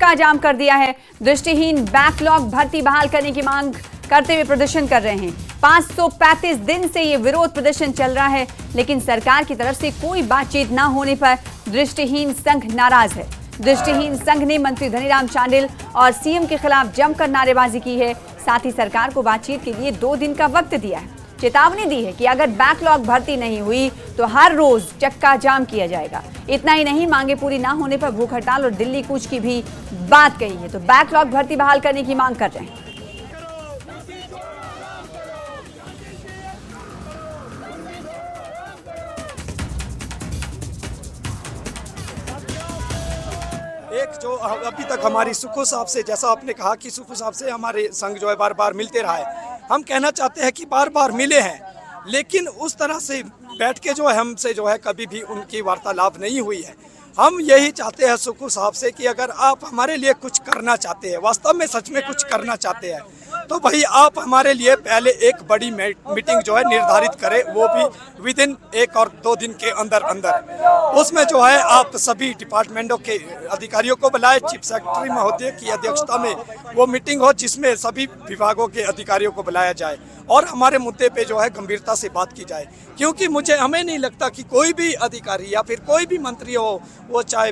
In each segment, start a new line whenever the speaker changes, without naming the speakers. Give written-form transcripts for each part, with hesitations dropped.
चक्का जाम कर दिया है। दृष्टिहीन बैकलॉग भर्ती बहाल करने की मांग करते हुए प्रदर्शन कर रहे हैं। 535 दिन से ये विरोध प्रदर्शन चल रहा है, लेकिन सरकार की तरफ से कोई बातचीत न होने पर दृष्टिहीन संघ नाराज है। दृष्टिहीन संघ ने मंत्री धनीराम शांडिल और सीएम के खिलाफ जमकर नारेबाजी की है। साथ ही सरकार को बातचीत के लिए 2 दिन का वक्त दिया है। चेतावनी दी है कि अगर बैकलॉग भर्ती नहीं हुई तो हर रोज चक्का जाम किया जाएगा। इतना ही नहीं, मांगे पूरी ना होने पर भूख हड़ताल और दिल्ली कूच की भी बात कही है। तो बैकलॉग भर्ती बहाल करने की मांग कर रहे हैं।
एक जो अभी तक हमारी सुखू साहब से, जैसा आपने कहा कि सुखू साहब से हमारे संघ जो है बार बार मिलते रहा है, हम कहना चाहते हैं कि बार बार मिले हैं, लेकिन उस तरह से बैठ के जो है हमसे जो है कभी भी उनकी वार्तालाप नहीं हुई है। हम यही चाहते हैं सुखू साहब से कि अगर आप हमारे लिए कुछ करना चाहते हैं, वास्तव में सच में कुछ करना चाहते हैं, तो भाई आप हमारे लिए पहले एक बड़ी मीटिंग जो है निर्धारित करें, वो भी विदिन 1 और 2 दिन के अंदर अंदर। उसमें जो है आप सभी डिपार्टमेंटों के अधिकारियों को बुलाए, चीफ सेक्रेटरी महोदय की अध्यक्षता में वो मीटिंग हो, जिसमें सभी विभागों के अधिकारियों को बुलाया जाए और हमारे मुद्दे पे जो है गंभीरता से बात की जाए। क्योंकि हमें नहीं लगता कि कोई भी अधिकारी या फिर कोई भी मंत्री हो, वो चाहे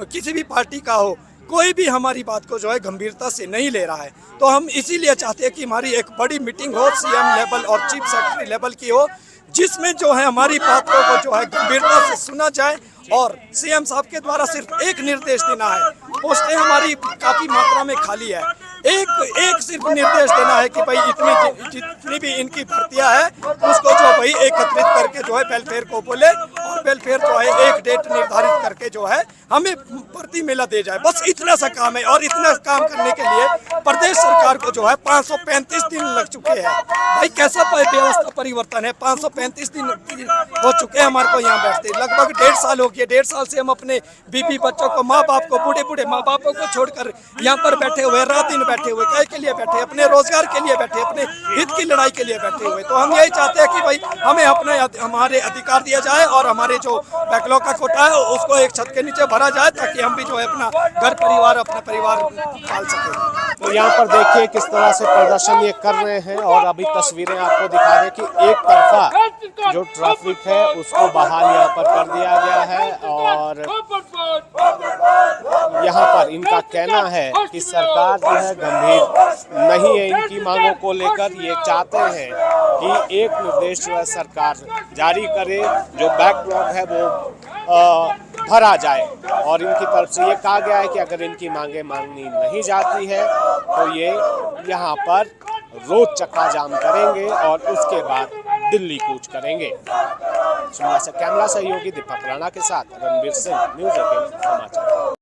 किसी भी पार्टी का हो, कोई भी हमारी बात को जो है गंभीरता से नहीं ले रहा है। तो हम इसीलिए चाहते हैं कि हमारी एक बड़ी मीटिंग हो, सीएम लेवल और चीफ सेक्रेटरी लेवल की हो, जिसमें जो है हमारी बातों को जो है गंभीरता से सुना जाए। और सीएम साहब के द्वारा सिर्फ एक निर्देश देना है, पोस्टें हमारी काफ़ी मात्रा में खाली है, एक सिर्फ निर्देश देना है कि भाई जितनी भी इनकी भर्तियां है उसको जो भाई एकत्रित करके जो है वेलफेयर को बोले, और वेलफेयर जो है एक डेट निर्धारित करके जो है हमें भर्ती मेला दे जाए। बस इतना सा काम है, और इतना काम करने के लिए प्रदेश सरकार को जो है 535 दिन लग चुके हैं। भाई कैसा व्यवस्था परिवर्तन है, 535 दिन हो चुके हैं हमारे को यहाँ बैठते, लगभग 1.5 साल हो गया। 1.5 साल से हम अपने बीबी बच्चों को, माँ बाप को, बूढ़े माँ बापों को छोड़कर यहाँ पर बैठे हुए, रात दिन बैठे हुए, क्या के लिए बैठे, अपने रोजगार के लिए बैठे, अपने हित की लड़ाई के लिए बैठे हुए। तो हम यही चाहते हैं कि भाई हमें हमारे अधिकार दिया जाए और हमारे जो बैकलॉग का कोटा है उसको एक छत के नीचे भरा जाए, ताकि हम भी जो है अपना घर परिवार, अपना परिवार पाल सके।
तो यहाँ पर देखिए किस तरह से प्रदर्शन ये कर रहे हैं, और अभी तस्वीरें आपको दिखा रहे हैं कि एक तरफा जो ट्रैफिक है उसको बहाल यहाँ पर कर दिया गया है, और यहाँ पर इनका कहना है कि सरकार जो है गंभीर नहीं है इनकी मांगों को लेकर। ये चाहते हैं कि एक निर्देश जो है सरकार जारी करे, जो बैकलॉग है वो भरा जाए, और इनकी तरफ से ये कहा गया है कि अगर इनकी मांगे मांगनी नहीं जाती है तो ये यहाँ पर रोज चक्का जाम करेंगे और उसके बाद दिल्ली कूच करेंगे। शिमला से कैमरा सहयोगी दीपक राणा के साथ रणवीर सिंह, न्यूज़ 18 समाचार।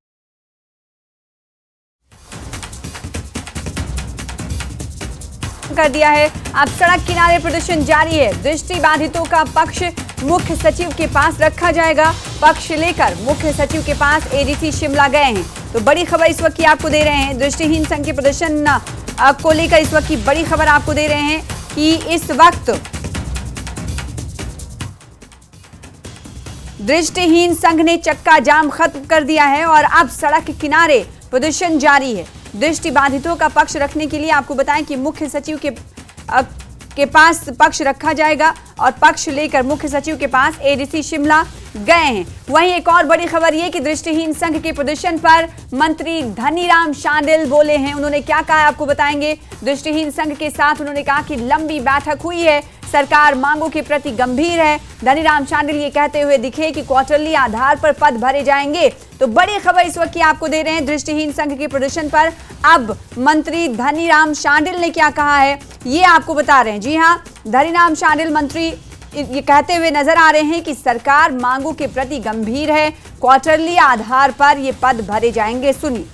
कर दिया है। अब सड़क किनारे प्रदर्शन जारी है। दृष्टि बाधितों का पक्ष मुख्य सचिव के पास रखा जाएगा। पक्ष लेकर मुख्य सचिव के पास एडीसी शिमला गए हैं। तो बड़ी खबर इस वक्त की आपको दे रहे हैं, दृष्टिहीन संघ के प्रदर्शन को लेकर इस वक्त की बड़ी खबर आपको दे रहे हैं कि इस वक्त दृष्टिहीन संघ ने चक्का जाम खत्म कर दिया है और अब सड़क किनारे प्रदर्शन जारी है। दृष्टि बाधितों का पक्ष रखने के लिए आपको बताएं कि मुख्य सचिव के पास पक्ष रखा जाएगा, और पक्ष लेकर मुख्य सचिव के पास एडीसी शिमला गए हैं। वहीं एक और बड़ी खबर ये कि दृष्टिहीन संघ के प्रदर्शन पर मंत्री धनीराम शांडिल बोले हैं। उन्होंने क्या कहा है आपको बताएंगे। दृष्टिहीन संघ के साथ उन्होंने कहा कि लंबी बैठक हुई है, सरकार मांगों के प्रति गंभीर है। धनीराम शांडिल ये कहते हुए दिखे कि क्वार्टरली आधार पर पद भरे जाएंगे। तो बड़ी खबर इस वक्त की आपको दे रहे हैं, दृष्टिहीन संघ के प्रदर्शन पर अब मंत्री धनीराम शांडिल ने क्या कहा है ये आपको बता रहे हैं। जी हाँ, धनीराम शांडिल मंत्री ये कहते हुए नजर आ रहे हैं कि सरकार मांगों के प्रति गंभीर है, क्वार्टरली आधार पर ये पद भरे जाएंगे। सुनिए।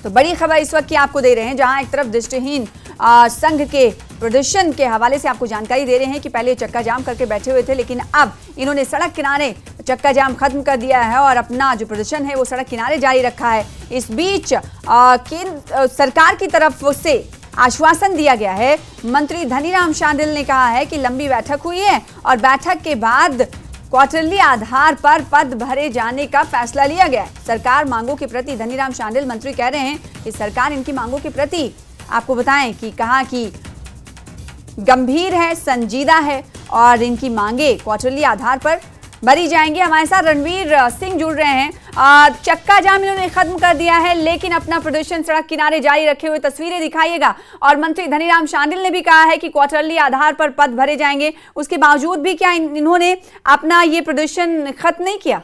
तो बड़ी खबर इस वक्त की आपको दे रहे हैं, जहां एक तरफ दृष्टिहीन संघ के प्रदर्शन के हवाले से आपको जानकारी दे रहे हैं कि पहले चक्का जाम करके बैठे हुए थे, लेकिन अब इन्होंने सड़क किनारे चक्का जाम खत्म कर दिया है और अपना जो प्रदर्शन है वो सड़क किनारे जारी रखा है। इस बीच केंद्र सरकार की तरफ से आश्वासन दिया गया है। मंत्री धनीराम शांडिल ने कहा है कि लंबी बैठक हुई है और बैठक के बाद क्वार्टरली आधार पर पद भरे जाने का फैसला लिया गया है। सरकार मांगों के प्रति, धनीराम शांडिल मंत्री कह रहे हैं कि सरकार इनकी मांगों के प्रति, आपको बताएं कि कहा कि गंभीर है, संजीदा है और इनकी मांगे क्वार्टरली आधार पर भरी जाएंगी। हमारे साथ रणवीर सिंह जुड़ रहे हैं। चक्का जाम इन्होंने खत्म कर दिया है, लेकिन अपना प्रदर्शन सड़क किनारे जारी रखे हुए तस्वीरें दिखाइएगा। और मंत्री धनीराम शांडिल ने भी कहा है कि क्वार्टरली आधार पर पद भरे जाएंगे, उसके बावजूद भी क्या इन्होंने अपना ये प्रदर्शन खत्म नहीं किया?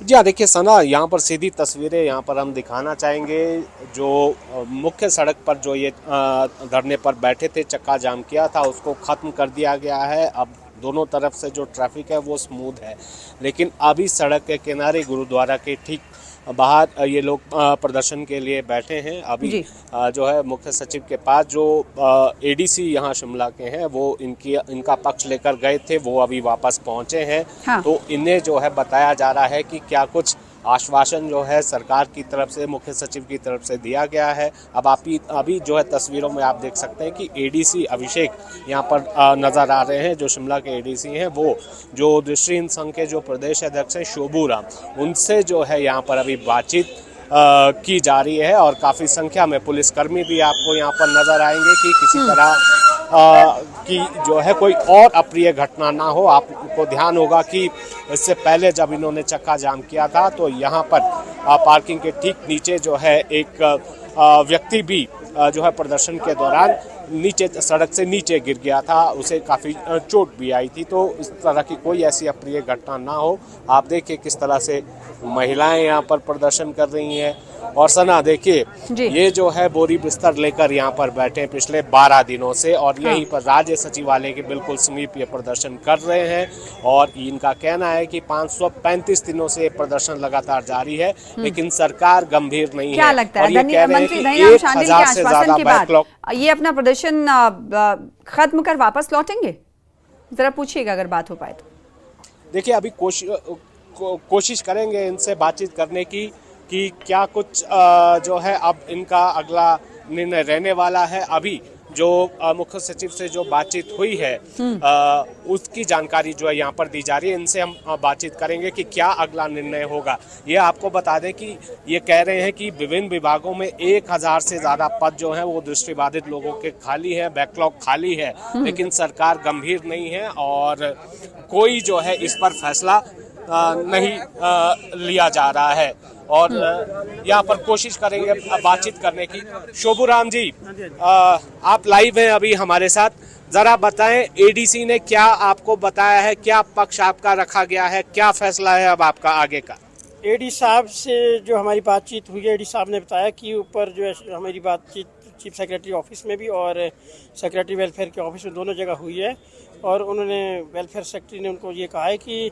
जी हाँ, देखिए सना, यहाँ पर सीधी तस्वीरें यहाँ पर हम दिखाना चाहेंगे। जो मुख्य सड़क पर जो ये धरने पर बैठे थे, चक्का जाम किया था, उसको ख़त्म कर दिया गया है। अब दोनों तरफ से जो ट्रैफिक है वो स्मूथ है, लेकिन अभी सड़क के किनारे गुरुद्वारा के ठीक बाहर ये लोग प्रदर्शन के लिए बैठे हैं। अभी जो है मुख्य सचिव के पास जो एडीसी यहाँ शिमला के हैं वो इनका पक्ष लेकर गए थे, वो अभी वापस पहुँचे हैं। हाँ। तो इन्हें जो है बताया जा रहा है कि क्या कुछ आश्वासन जो है सरकार की तरफ से, मुख्य सचिव की तरफ से दिया गया है। अब अभी जो है तस्वीरों में आप देख सकते हैं कि एडीसी अभिषेक यहाँ पर नज़र आ रहे हैं। जो शिमला के एडीसी हैं वो जो दृष्टिहीन संघ के जो प्रदेश अध्यक्ष हैं शोभू राम, उनसे जो है यहाँ पर अभी बातचीत की जा रही है। और काफ़ी संख्या में पुलिसकर्मी भी आपको यहाँ पर नज़र आएंगे कि किसी तरह कि जो है कोई और अप्रिय घटना ना हो। आपको ध्यान होगा कि इससे पहले जब इन्होंने चक्का जाम किया था तो यहाँ पर पार्किंग के ठीक नीचे जो है एक व्यक्ति भी जो है प्रदर्शन के दौरान नीचे सड़क से नीचे गिर गया था, उसे काफ़ी चोट भी आई थी। तो इस तरह की कोई ऐसी अप्रिय घटना ना हो। आप देखिए किस तरह से महिलाएं यहाँ पर प्रदर्शन कर रही हैं। और सना देखिए, ये जो है बोरी बिस्तर लेकर यहाँ पर बैठे हैं पिछले 12 दिनों से, और यहीं पर राज्य सचिवालय के बिल्कुल समीप ये प्रदर्शन कर रहे हैं। और इनका कहना है कि 535 दिनों से ये प्रदर्शन लगातार जारी है, लेकिन सरकार गंभीर नहीं है।
क्या लगता है मंत्री धनीराम शांडिल के आश्वासन के बाद ये अपना प्रदर्शन खत्म कर वापस लौटेंगे? जरा पूछिएगा अगर बात हो पाए तो।
देखिए, अभी कोशिश करेंगे इनसे बातचीत करने की कि क्या कुछ जो है अब इनका अगला निर्णय रहने वाला है। अभी जो मुख्य सचिव से जो बातचीत हुई है उसकी जानकारी जो है यहाँ पर दी जा रही है। इनसे हम बातचीत करेंगे कि क्या अगला निर्णय होगा। ये आपको बता दें कि ये कह रहे हैं कि विभिन्न विभागों में 1000 से ज़्यादा पद जो हैं वो दृष्टिबाधित लोगों के खाली है, बैकलॉग खाली है, लेकिन सरकार गंभीर नहीं है और कोई जो है इस पर फैसला नहीं लिया जा रहा है। और यहाँ पर कोशिश करेंगे बातचीत करने की। शोभू राम जी, आप लाइव हैं अभी हमारे साथ, जरा बताएं एडीसी ने क्या आपको बताया है, क्या पक्ष आपका रखा गया है, क्या फैसला है अब आपका आगे का?
एडी साहब से जो हमारी बातचीत हुई है, एडी साहब ने बताया कि ऊपर जो है हमारी बातचीत चीफ सेक्रेटरी ऑफिस में भी और सेक्रेटरी वेलफेयर के ऑफिस में दोनों जगह हुई है। और उन्होंने वेलफेयर सेक्रेटरी ने उनको ये कहा है कि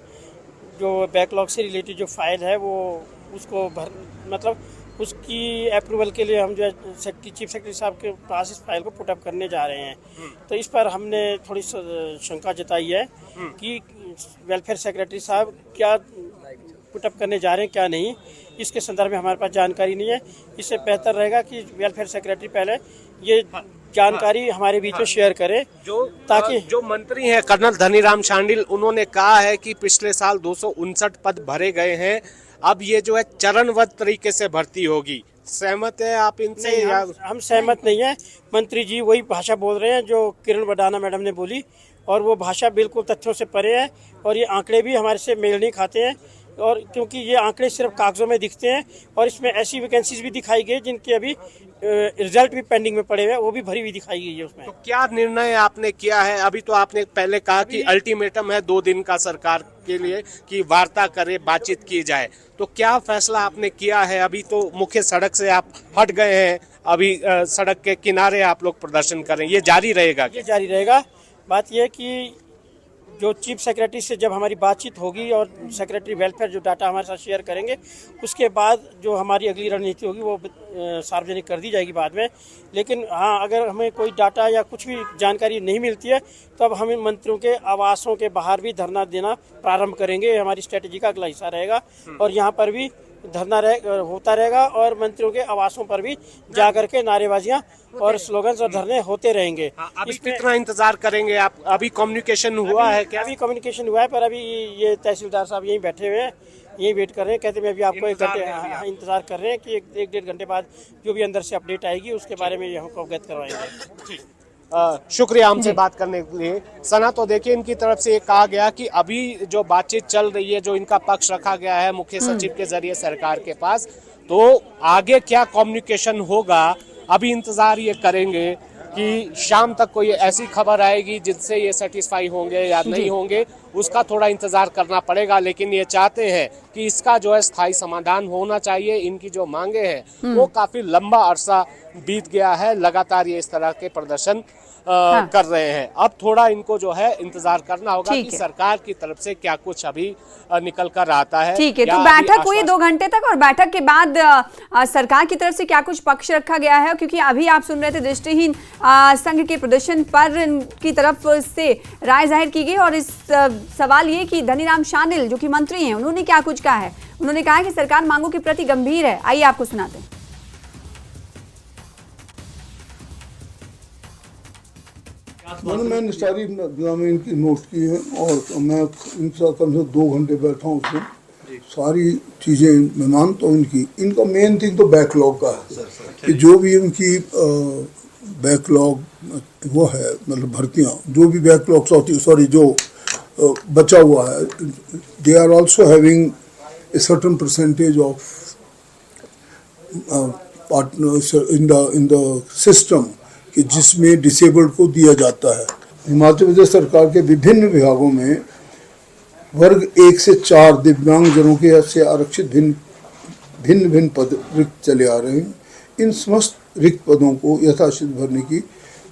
जो बैकलॉग से रिलेटेड जो फाइल है वो उसको मतलब उसकी अप्रूवल के लिए हम जो है चीफ सेक्रेटरी साहब के पास इस फाइल को पुटअप करने जा रहे हैं। तो इस पर हमने थोड़ी शंका जताई है कि वेलफेयर सेक्रेटरी साहब क्या पुटअप करने जा रहे हैं क्या नहीं, इसके संदर्भ में हमारे पास जानकारी नहीं है। इससे बेहतर रहेगा कि वेलफेयर सेक्रेटरी पहले ये जानकारी हमारे बीच में शेयर करे, ताकि
जो मंत्री हैं कर्नल धनीराम शांडिल, उन्होंने कहा है कि पिछले साल 259 पद भरे गए हैं, अब ये जो है चरणबद्ध तरीके से भर्ती होगी। सहमत है आप इनसे?
हम सहमत नहीं है। मंत्री जी वही भाषा बोल रहे हैं जो किरण वडाना मैडम ने बोली, और वो भाषा बिल्कुल तथ्यों से परे है। और ये आंकड़े भी हमारे से मेल नहीं खाते हैं, और क्योंकि ये आंकड़े सिर्फ कागजों में दिखते हैं और इसमें ऐसी वैकेंसीज भी दिखाई गई जिनके अभी रिजल्ट भी पेंडिंग में पड़े हुए हैं, वो भी भरी हुई दिखाई गई है उसमें।
तो क्या निर्णय आपने किया है? अभी तो आपने पहले कहा कि अल्टीमेटम है 2 दिन का सरकार के लिए कि वार्ता करे, बातचीत की जाए, तो क्या फैसला आपने किया है? अभी तो मुख्य सड़क से आप हट गए हैं, अभी सड़क के किनारे आप लोग प्रदर्शन करें, ये जारी रहेगा?
ये जारी रहेगा। बात यह है कि जो चीफ सेक्रेटरी से जब हमारी बातचीत होगी और सेक्रेटरी वेलफेयर जो डाटा हमारे साथ शेयर करेंगे, उसके बाद जो हमारी अगली रणनीति होगी वो सार्वजनिक कर दी जाएगी बाद में। लेकिन हाँ, अगर हमें कोई डाटा या कुछ भी जानकारी नहीं मिलती है तो अब हम मंत्रियों के आवासों के बाहर भी धरना देना प्रारंभ करेंगे। हमारी स्ट्रेटेजी का अगला हिस्सा रहेगा। और यहाँ पर भी धरना होता रहेगा और मंत्रियों के आवासों पर भी जाकर के नारेबाजियां और स्लोगन्स और धरने होते रहेंगे।
अभी कितना इंतजार करेंगे आप? अभी कम्युनिकेशन हुआ है क्या?
अभी कम्युनिकेशन हुआ है, पर अभी ये तहसीलदार साहब यहीं बैठे हुए हैं, यही वेट कर रहे हैं। कहते हैं अभी आपको एक घंटे इंतजार कर रहे हैं कि एक डेढ़ घंटे बाद जो भी अंदर से अपडेट आएगी उसके बारे में हमको अवगत करवाएंगे।
शुक्रिया हमसे बात करने के लिए। सना, तो देखिए इनकी तरफ से ये कहा गया कि अभी जो बातचीत चल रही है, जो इनका पक्ष रखा गया है मुख्य सचिव के जरिए सरकार के पास, तो आगे क्या कम्युनिकेशन होगा अभी इंतजार ये करेंगे कि शाम तक कोई ऐसी खबर आएगी जिससे ये सेटिस्फाई होंगे या नहीं होंगे, उसका थोड़ा इंतजार करना पड़ेगा। लेकिन ये चाहते हैं कि इसका जो है स्थायी समाधान होना चाहिए। इनकी जो मांगे हैं वो काफी लंबा अरसा बीत गया है, लगातार ये इस तरह के प्रदर्शन कर रहे हैं। अब थोड़ा इनको जो है इंतजार करना होगा कि सरकार की तरफ से क्या कुछ अभी निकल कर आता है।
ठीक है, तो बैठक हुई 2 घंटे तक और बैठक के बाद सरकार की तरफ से क्या कुछ पक्ष रखा गया है? क्योंकि अभी आप सुन रहे थे दृष्टिहीन संघ के प्रदर्शन पर की तरफ से राय जाहिर की गई और इस सवाल ये कि धनीराम शानिल जो कि मंत्री हैं, उन्होंने क्या कुछ कहा है। उन्होंने कहा कि सरकार मांगों के प्रति गंभीर है। आइए आपको सुनाते हैं।
मैंने सारी इनकी नोट की है और मैं इनके साथ कम से कम 2 घंटे बैठा हूँ उसमें। सारी चीज़ें मैं मानता हूँ इनका मेन थिंग तो बैकलॉग का है कि जो भी इनकी बैकलॉग वो है, मतलब भर्तियाँ जो भी बैकलॉग सॉरी जो बचा हुआ है, they are also having a certain percentage of partners in the system कि जिसमें डिसेबल्ड को दिया जाता है। हिमाचल प्रदेश सरकार के विभिन्न विभागों में वर्ग 1 से 4 दिव्यांगजनों के से आरक्षित भिन्न पद रिक्त चले आ रहे हैं। इन समस्त रिक्त पदों को यथाशीघ्र भरने की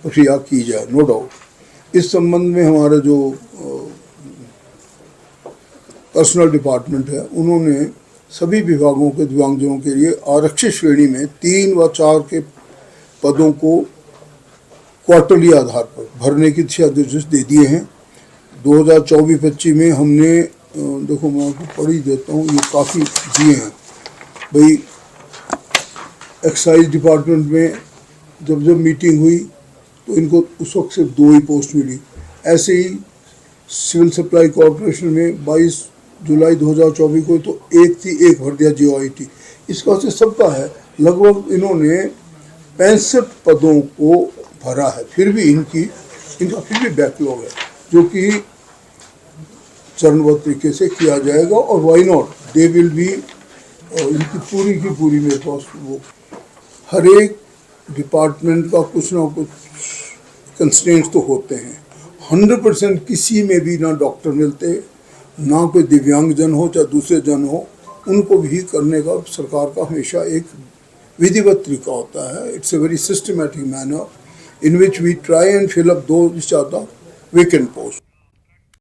प्रक्रिया की जाए, नो डाउट। इस संबंध में हमारा जो पर्सनल डिपार्टमेंट है, उन्होंने सभी विभागों के दिव्यांगजनों के लिए आरक्षित श्रेणी में 3 व 4 के पदों को क्वार्टरली आधार पर भरने की दिशा निर्देश दे दिए हैं। 2024-25 में हमने देखो मैं आपको पढ़ ही देता हूँ, ये काफ़ी दिए हैं भाई। एक्साइज डिपार्टमेंट में जब मीटिंग हुई तो इनको उस वक्त सिर्फ 2 ही पोस्ट मिली। ऐसे ही सिविल सप्लाई कॉरपोरेशन में 22 जुलाई 2024 को तो एक भर दिया JOIT। इसका से सबका है, लगभग इन्होंने 65 पदों को भरा है। फिर भी इनका फिर भी बैकलॉग है जो कि चरणबद्ध तरीके से किया जाएगा और why not, they will be, इनकी पूरी की पूरी मेरे पास वो हर एक डिपार्टमेंट का कुछ ना कुछ कंस्ट्रेंट्स तो होते हैं। 100% किसी में भी ना डॉक्टर मिलते, ना कोई दिव्यांगजन हो चाहे दूसरे जन हो, उनको भी करने का सरकार का हमेशा एक विधिवत तरीका होता है। It's a very systematic manner in which we try and fill up those which are the vacant posts.